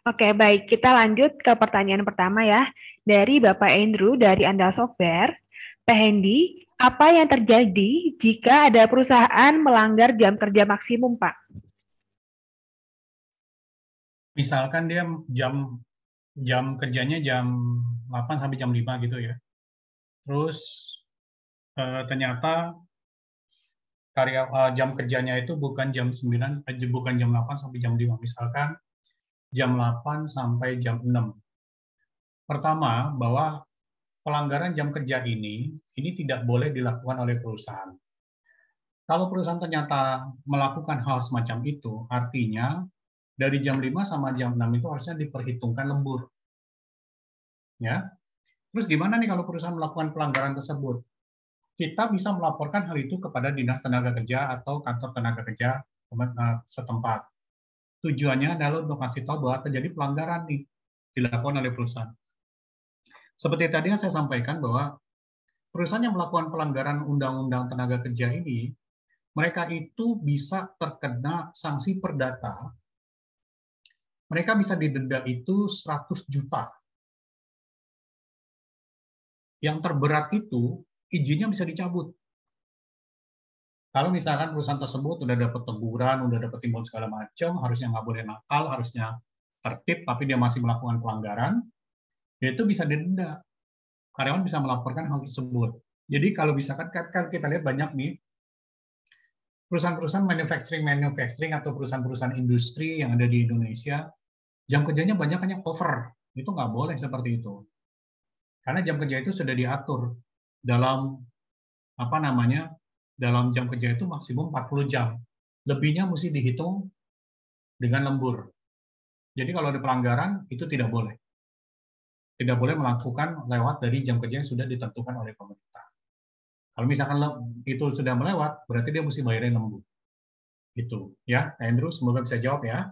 Oke, baik. Kita lanjut ke pertanyaan pertama ya. Dari Bapak Andrew dari Andal Software. Pak Hendy, apa yang terjadi jika ada perusahaan melanggar jam kerja maksimum, Pak? Misalkan dia jam jam kerjanya jam 8 sampai jam 5 gitu ya. Terus ternyata jam kerjanya itu bukan jam 9, bukan jam 8 sampai jam 5. Misalkan jam 8 sampai jam 6. Pertama, bahwa pelanggaran jam kerja ini tidak boleh dilakukan oleh perusahaan. Kalau perusahaan ternyata melakukan hal semacam itu, artinya dari jam 5 sama jam 6 itu harusnya diperhitungkan lembur. Ya. Terus gimana nih kalau perusahaan melakukan pelanggaran tersebut? Kita bisa melaporkan hal itu kepada Dinas Tenaga Kerja atau kantor tenaga kerja setempat. Tujuannya adalah untuk kasih tahu bahwa terjadi pelanggaran nih dilakukan oleh perusahaan. Seperti tadi yang saya sampaikan bahwa perusahaan yang melakukan pelanggaran Undang-Undang Tenaga Kerja ini, mereka itu bisa terkena sanksi perdata. Mereka bisa didenda itu 100 juta. Yang terberat itu izinnya bisa dicabut. Kalau misalkan perusahaan tersebut udah dapat teguran, udah dapat imbauan segala macam, harusnya nggak boleh nakal, harusnya tertib, tapi dia masih melakukan pelanggaran, dia itu bisa didenda. Karyawan bisa melaporkan hal tersebut. Jadi kalau misalkan kan kita lihat banyak nih perusahaan-perusahaan manufacturing atau perusahaan-perusahaan industri yang ada di Indonesia, jam kerjanya banyak hanya over. Itu nggak boleh seperti itu. Karena jam kerja itu sudah diatur dalam apa namanya? Dalam jam kerja itu maksimum 40 jam. Lebihnya mesti dihitung dengan lembur. Jadi kalau ada pelanggaran itu tidak boleh. Tidak boleh melakukan lewat dari jam kerja yang sudah ditentukan oleh pemerintah. Kalau misalkan itu sudah melewat, berarti dia mesti bayarin lembur. Gitu ya, Andrew, semoga bisa jawab ya.